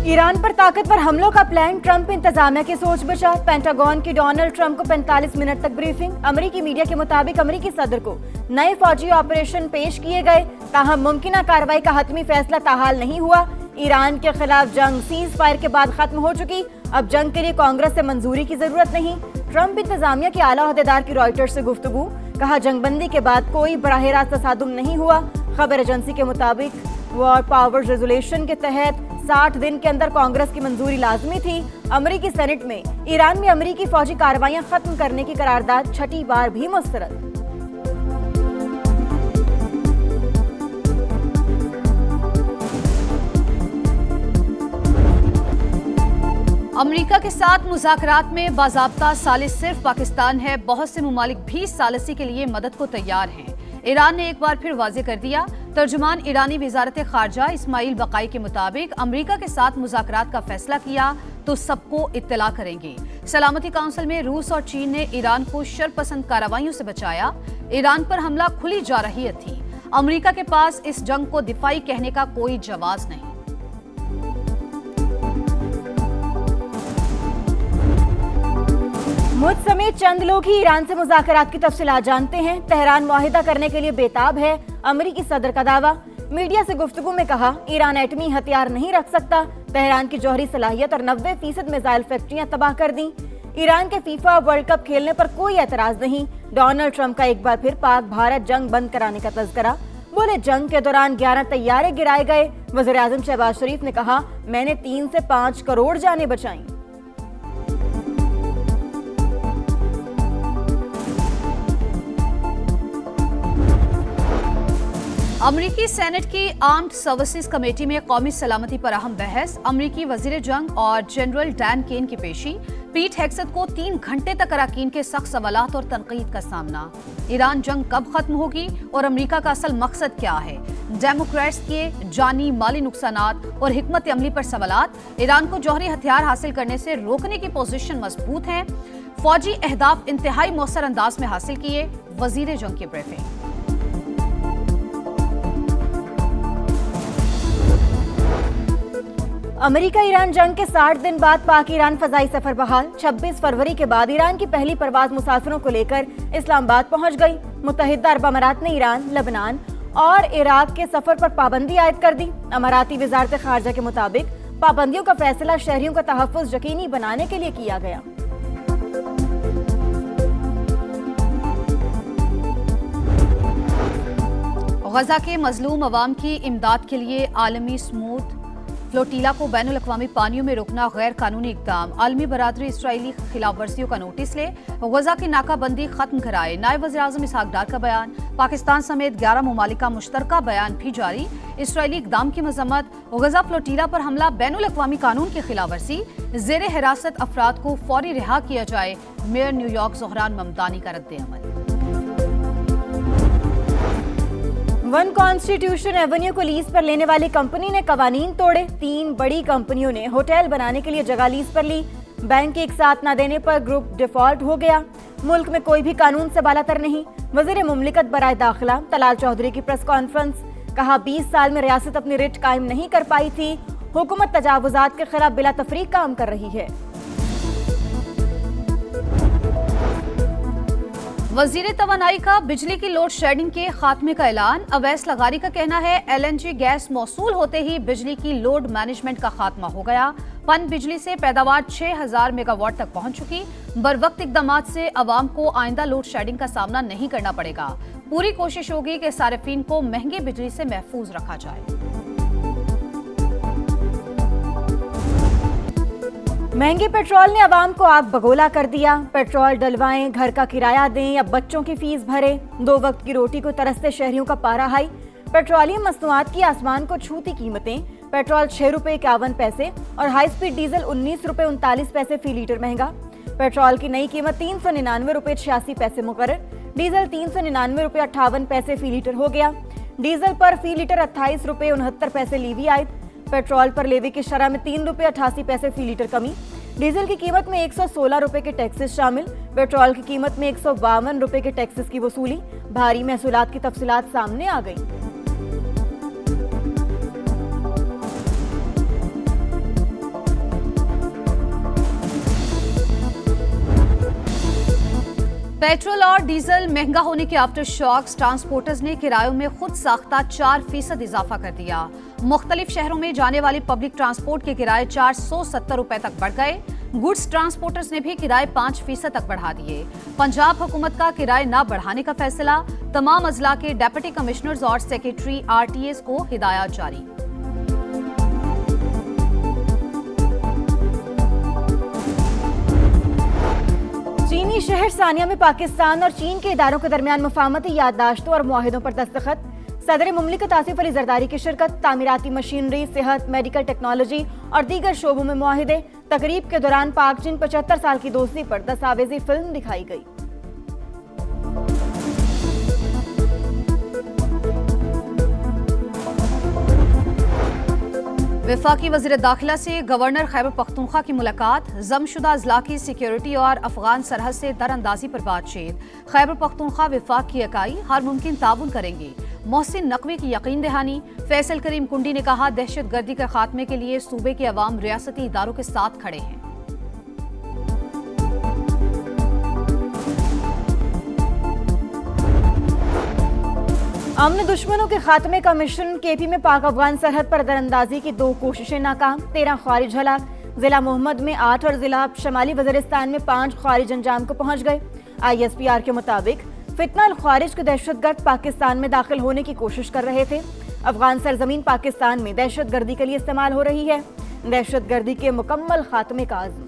Iran पर ताकतवर हमलों का प्लान, ट्रंप इंतजामिया की सोच विचार। पेंटागन की डोनाल्ड ट्रंप को 45 मिनट तक ब्रीफिंग। अमेरिकी मीडिया के मुताबिक अमेरिकी सदर को नए फौजी ऑपरेशन पेश किए गए, ताहम मुमकिन कार्रवाई का हतमी फैसला ताहाल नहीं हुआ। ईरान के खिलाफ जंग सीज फायर के बाद खत्म हो चुकी, अब जंग के लिए कांग्रेस से मंजूरी की जरूरत नहीं। ट्रंप इंतजामिया के आला ओहदेदार की रॉयटर्स से गुफ्तगू, कहा जंगबंदी के बाद कोई बराह रास्त तसादुम नहीं हुआ। खबर एजेंसी के मुताबिक वॉर पावर्स रेजोल्यूशन के तहत 60 दिन के अंदर कांग्रेस की मंजूरी लाजमी थी। अमेरिकी सेनेट में ईरान में अमेरिकी फौजी कार्रवाइयां खत्म करने की करारदाद छठी बार भी मुस्तरद। अमेरिका के साथ मुज़ाकरात में बाज़ाब्ता सालिस सिर्फ पाकिस्तान है। बहुत से ममालिक भी सालिसी के लिए मदद को तैयार हैं। ईरान ने एक बार फिर वाज़े कर दिया। तर्जुमान ईरानी वज़ारत ख़ारजा इस्माइल बक़ाई के मुताबिक अमेरिका के साथ मुज़ाकरात का फैसला किया तो सबको इत्तला करेंगे। सलामती काउंसिल में रूस और चीन ने ईरान को शरपसंद कार्रवाइयों से बचाया। ईरान पर हमला खुली जारहियत थी। अमेरिका के पास इस जंग को दिफाई कहने का कोई जवाब नहीं। मुझ समेत चंद लोग ही ईरान से मुज़ाकरात की तफसीलात जानते हैं। तेहरान मुआहिदा करने के लिए बेताब है, अमेरिकी सदर का दावा। मीडिया से गुफ्तगू में कहा ईरान एटमी हथियार नहीं रख सकता। तेहरान की जौहरी सलाहियत और 90% मिसाइल फैक्ट्रियां तबाह कर दी। ईरान के फीफा वर्ल्ड कप खेलने पर कोई एतराज नहीं। डोनाल्ड ट्रंप का एक बार फिर पाक भारत जंग बंद कराने का तज़किरा, बोले जंग के दौरान 11 तैयारे गिराए गए। वज़ीर आज़म शहबाज शरीफ ने कहा मैंने 3 से 5 करोड़ जानें बचाई। अमरीकी सेनेट की आर्म्ड सर्विसेज कमेटी में कौमी सलामती पर अहम बहस। अमरीकी वजीर जंग और जनरल डैन केन की पेशी। पीट हेग्सेथ को 3 घंटे तक अराकीन के सख्त सवालात और तनकीद का सामना। ईरान जंग कब खत्म होगी और अमरीका का असल मकसद क्या है। डेमोक्रेट्स के जानी माली नुकसानात और हिकमत अमली पर सवालात। ईरान को जौहरी हथियार हासिल करने से रोकने की पोजीशन मजबूत है। फौजी अहदाफ इंतहाई मौसर अंदाज में हासिल किए। वजीर जंग की ब्रीफिंग। अमेरिका ईरान जंग के 60 दिन बाद पाक ईरान फजाई सफर बहाल। 26 फरवरी के बाद ईरान की पहली परवाज मुसाफिरों को लेकर इस्लामाबाद पहुंच गई। मुत्तहिदा अरब अमारात ने ईरान, लेबनान और इराक के सफर पर पाबंदी आयद कर दी। अमाराती वजारत खारजा के मुताबिक पाबंदियों का फैसला शहरियों का तहफ़्फ़ुज़ यकीनी बनाने के लिए किया गया। गजा के मजलूम अवाम की इमदाद के लिए आलमी स्मूथ फ्लोटीला को बैनुल अक़वामी पानियों में रोकना गैर कानूनी इक़दाम। आलमी बरादरी इसराइली खिलाफ वर्जियों का नोटिस ले, गजा की नाकाबंदी खत्म कराए। नायब वज़ीर आज़म इसहाक डार का बयान। पाकिस्तान समेत 11 ममालिक का मुश्तरका बयान भी जारी। इसराइली इक़दाम की मजम्मत। गजा फ्लोटीला पर हमला बैनुल अक़वामी कानून की खिलाफ वर्जी। ज़ेर हिरासत अफराद को फौरी रिहा किया जाए। मेयर न्यूयॉर्क ज़ोहरान ममदानी का रद्द-ए-अमल। वन कॉन्स्टिट्यूशन एवेन्यू को लीज पर लेने वाली कंपनी ने कवानीन तोड़े। 3 बड़ी कंपनियों ने होटल बनाने के लिए जगह लीज पर ली। बैंक एक साथ न देने पर ग्रुप डिफॉल्ट हो गया। मुल्क में कोई भी कानून से बालातर नहीं। वज़ीर मुमलिकत बराए दाखिला तलाल चौधरी की प्रेस कॉन्फ्रेंस, कहा 20 साल में रियासत अपनी रिट कायम नहीं कर पाई थी। हुकूमत तजावुजात के खिलाफ बिला तफरीक काम कर रही है। वजीर तवानाई का बिजली की लोड शेडिंग के खात्मे का ऐलान। अवैस लगारी का कहना है LNG गैस मौसूल होते ही बिजली की लोड मैनेजमेंट का खात्मा हो गया। पन बिजली से पैदावार 6000 मेगावाट तक पहुंच चुकी। बरवक्त इकदाम से अवाम को आइंदा लोड शेडिंग का सामना नहीं करना पड़ेगा। पूरी कोशिश होगी कि सारिफीन को महंगी बिजली से महफूज रखा जाए। महंगे पेट्रोल ने अवाम को आग बगोला कर दिया। पेट्रोल डलवाएं, घर का किराया दें या बच्चों की फीस भरें, 2 वक्त की रोटी को तरसते शहरियों का पारा हाई। पेट्रोलियम मसनूआत की आसमान को छूती कीमतें। पेट्रोल 6 रुपए 51 पैसे और हाई स्पीड डीजल 19 रुपए 39 पैसे फी लीटर महंगा। पेट्रोल की नई कीमत 399 रुपए 86 पैसे मुकर्रर। डीजल 399 रुपए 58 पैसे फी लीटर हो गया। डीजल पर फी लीटर 28 रुपए 69 पैसे लीवी आयद। पेट्रोल पर लेवी की शरह में 3 रुपए 88 पैसे फी लीटर कमी। डीजल की कीमत में 116 रुपए के टैक्सेस शामिल। पेट्रोल की कीमत में 152 रुपए के टैक्सेस की वसूली। भारी महसूलात की तफसीलात सामने आ गई। पेट्रोल और डीजल महंगा होने के आफ्टर शॉक्स ट्रांसपोर्टर्स ने किरायों में खुद साख्ता 4% इजाफा कर दिया। मुख्तलिफ शहरों में जाने वाली पब्लिक ट्रांसपोर्ट के किराए 470 रुपए तक बढ़ गए। गुड्स ट्रांसपोर्टर्स ने भी किराए 5% तक बढ़ा दिए। पंजाब हुकूमत का किराए न बढ़ाने का फैसला, तमाम अजला के डेप्यूटी कमिश्नर्स और सेक्रेटरी आरटीएस को हिदायत जारी। चीनी शहर सानिया में पाकिस्तान और चीन के इदारों के दरमियान मुफाहमती याददाश्तों और मुआहिदों पर दस्तखत। सदर मुमलिकत आसिफ अली जरदारी की शिरकत। तामीराती मशीनरी, सेहत, मेडिकल टेक्नोलॉजी और दीगर शोबों में मुआहिदे। तकरीब के दौरान पाक चीन 75 साल की दोस्ती पर दस्तावेजी फिल्म दिखाई गई। वफाकी वज़ीर दाखिला से गवर्नर खैबर पख्तूनख्वा की मुलाकात। जमशुदा अजला की सिक्योरिटी और अफगान सरहद से दरअंदाजी पर बातचीत। खैबर पख्तूनख्वा वफाक की इकाई हर मुमकिन ताउन करेंगे। मोहसिन नकवी की यकीन दहानी। फैसल करीम कुंडी ने कहा, दहशत गर्दी के खात्मे के लिए सूबे के अवाम रियासती इदारों के साथ खड़े हैं। अमन दुश्मनों के खात्मे का मिशन। केपी में पाक अफगान सरहद पर दरअंदाजी की 2 कोशिशें नाकाम। 13 ख्वारिज हलाक। जिला मोहम्मद में 8 और जिला शमाली वज़ीरिस्तान में 5 ख्वारिज अंजाम को पहुंच गए। ISPR के मुताबिक फितना अल ख्वारिज के दहशतगर्द पाकिस्तान में दाखिल होने की कोशिश कर रहे थे। अफगान सरजमीन पाकिस्तान में दहशत गर्दी के लिए इस्तेमाल हो रही है। दहशत गर्दी के मुकम्मल खात्मे का आज़म।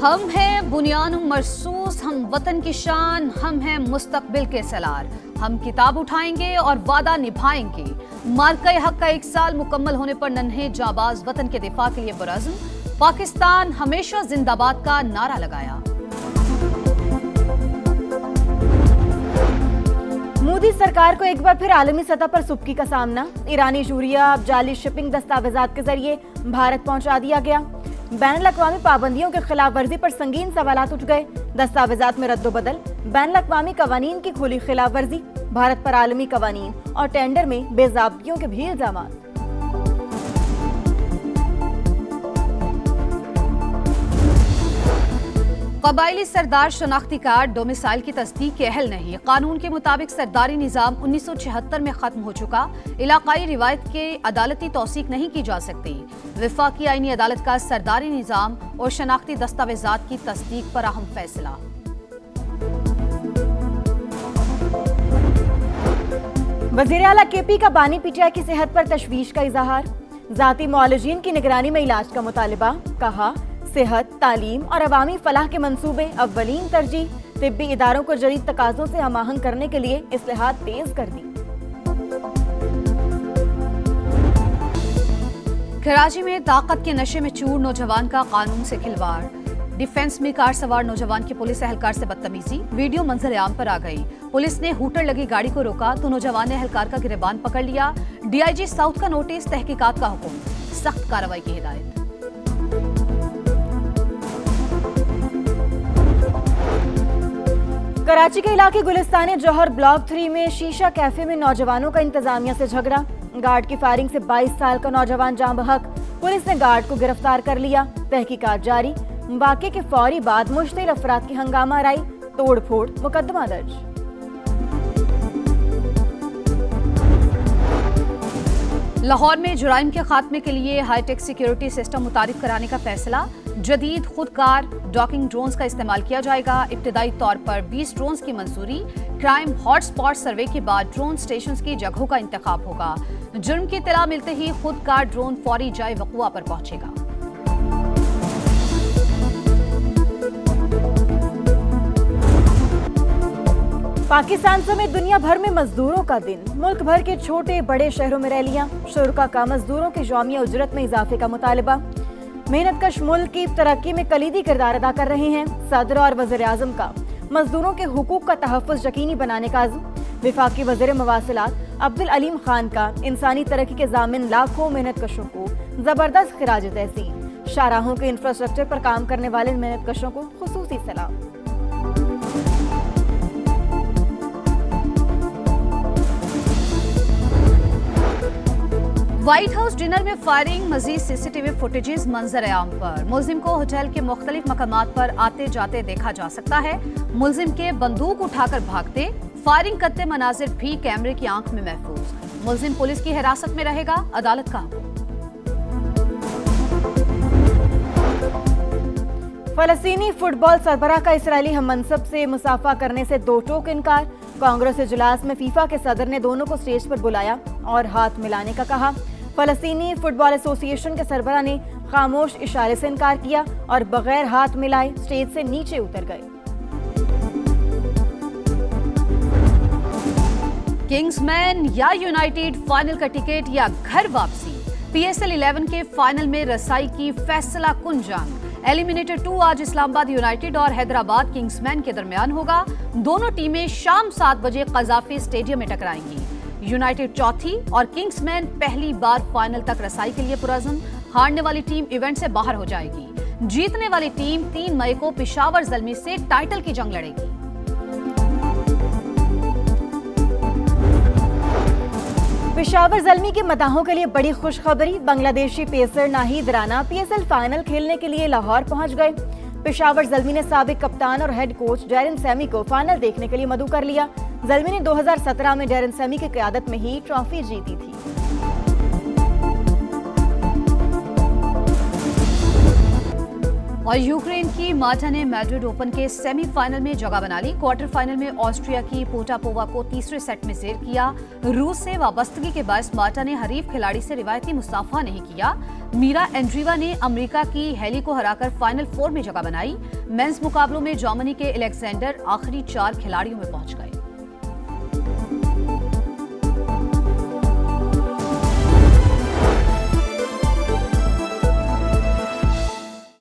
हम हैं बुनियान मरसूस, हम वतन की शान, हम हैं मुस्तकबिल के सलार। हम किताब उठाएंगे और वादा निभाएंगे। मार्के हक का 1 साल मुकम्मल होने पर नन्हे जाबाज वतन के दिफा के लिए पुरअज़्म। पाकिस्तान हमेशा जिंदाबाद का नारा लगाया। मोदी सरकार को एक बार फिर आलमी सतह पर सुबकी का सामना। ईरानी यूरिया अब जाली शिपिंग दस्तावेजात के जरिए भारत पहुंचा दिया गया। बैनुल-अक़वामी पाबंदियों के खिलाफ वर्जी पर संगीन सवालात उठ गए। दस्तावेजात में रद्दोबदल। बैनुल-अक़वामी कवानीन की खुली खिलाफ वर्जी। भारत पर आलमी कवानीन और टेंडर में बेज़ाब्तियों के भी इल्जामात। कबायली सरदार शनाख्ती कार्ड डोमिसाइल की तस्दीक के अहल नहीं। कानून के मुताबिक सरदारी निज़ाम 1976 में खत्म हो चुका। इलाकाई रिवायत के अदालती तौसीक नहीं की जा सकती। वफाकी आईनी अदालत का सरदारी निज़ाम और शनाख्ती दस्तावेजात की तस्दीक पर अहम फैसला। वज़ीर आला केपी का बानी पीटीआई की सेहत पर तशवीश का इजहार। जाती मुआलिजीन की निगरानी में इलाज का मुतालिबा। कहा, सेहत, तालीम और अवामी फलाह के मंसूबे अव्वलीन तरजीह। तिब्बी इदारों को जदीद तकाज़ों से हमाहंग करने के लिए इस्लाहात तेज कर दी। कराची में ताकत के नशे में चूर नौजवान का कानून से खिलवाड़। डिफेंस में कार सवार नौजवान की पुलिस एहलकार से बदतमीजी। वीडियो मंजर आम पर आ गई। पुलिस ने हूटर लगी गाड़ी को रोका तो नौजवान ने एहलकार का गिरबान पकड़ लिया। DIG साउथ का नोटिस, तहकीकात का हुक्म, सख्त कार्रवाई की हिदायत। कराची के इलाके गुलिस्तान जौहर ब्लॉक 3 में शीशा कैफे में नौजवानों का इंतजामिया से झगड़ा। गार्ड की फायरिंग से 22 साल का नौजवान जाँ बहक। पुलिस ने गार्ड को गिरफ्तार कर लिया। तहकीकात जारी। वाक़े के फौरी बाद मुश्तिल अफराद की हंगामा राई, तोड़ फोड़, मुकदमा दर्ज। लाहौर में जुराइम के खात्मे के लिए हाईटेक सिक्योरिटी सिस्टम मुतारिफ कराने का फैसला। जदीद खुदकार डॉकिंग ड्रोन्स का इस्तेमाल किया जाएगा। इब्तदाई तौर पर 20 ड्रोन्स की मंजूरी। क्राइम हॉटस्पॉट सर्वे के बाद ड्रोन स्टेशंस की जगहों का इंतखाब होगा। जुर्म की इत्तला मिलते ही खुदकार ड्रोन फौरी जाए वक़ुआ पर पहुंचेगा। पाकिस्तान समेत दुनिया भर में मजदूरों का दिन। मुल्क भर के छोटे बड़े शहरों में रैलियां। शुरा का मजदूरों की यौमिया उजरत में इजाफे का मुतालबा। मेहनतकश मुल्क की तरक्की में कलीदी किरदार अदा कर रहे हैं। सदर और वज़ीर आज़म का मजदूरों के हुकूक का तहफ़्फ़ुज़ यकीनी बनाने का अज़्म। वफाकी वज़ीर मवासिलात अब्दुल अलीम खान का इंसानी तरक्की के ज़ामिन लाखों मेहनतकशों को ज़बरदस्त खिराज तहसीन। शाहराहों के इंफ्रास्ट्रक्चर पर काम करने वाले मेहनतकशों को खुसूसी सलाम। व्हाइट हाउस डिनर में फायरिंग, मजीद सीसीटीवी फुटेजेस मंजर आम पर। मुलजिम को होटल के मुख्तलिफ मकामात पर आते जाते देखा जा सकता है। मुलजिम के बंदूक उठाकर भागते, फायरिंग करते मनाजिर भी कैमरे की आंख में महफूज। मुलजिम पुलिस की हिरासत में रहेगा, अदालत का हुक्म। फलस्तीनी फुटबॉल सरबराह का इसराइली हममनसब से मुसाफा करने से दो टोक इनकार। कांग्रेस इजलास में फीफा के सदर ने दोनों को स्टेज पर बुलाया और हाथ मिलाने का कहा। फलस्तीनी फुटबॉल एसोसिएशन के सरबराह ने खामोश इशारे से इनकार किया और बगैर हाथ मिलाए स्टेज से नीचे उतर गए। किंग्समैन या यूनाइटेड, फाइनल का टिकट या घर वापसी। PSL 11 के फाइनल में रसाई की फैसला कुन जंग। एलिमिनेटर 2 आज इस्लामाबाद यूनाइटेड और हैदराबाद किंग्समैन के दरमियान होगा। दोनों टीमें शाम 7 बजे कजाफी स्टेडियम में टकराएंगी। यूनाइटेड चौथी और किंग्समैन पहली बार फाइनल तक रसाई के लिए पुरअज़्म। हारने वाली टीम इवेंट से बाहर हो जाएगी। जीतने वाली टीम 3 मई को पेशावर ज़ल्मी से टाइटल की जंग लड़ेगी। पेशावर ज़ल्मी के मदाहों के लिए बड़ी खुशखबरी। Bangladeshi pacer Nahid Rana PSL final खेलने के लिए लाहौर पहुंच गए। पेशावर ज़ल्मी ने साबिक कप्तान और हेड कोच डैरेन सैमी को फाइनल देखने के लिए मदऊ कर लिया। ज़ल्मी ने 2017 में डैरेन सैमी की क़यादत में ही ट्रॉफी जीती थी। और यूक्रेन की मार्टा ने मैड्रिड ओपन के सेमीफाइनल में जगह बना ली। क्वार्टर फाइनल में ऑस्ट्रिया की पोटापोवा को तीसरे सेट में जेर किया। रूस से वाबस्तगी के बायस मार्टा ने हरीफ खिलाड़ी से रिवायती मुसाफा नहीं किया। मीरा एंड्रीवा ने अमेरिका की हेली को हराकर फाइनल 4 में जगह बनाई। मेंस मुकाबलों में जर्मनी के अलेक्जेंडर आखिरी 4 खिलाड़ियों में पहुंच गए।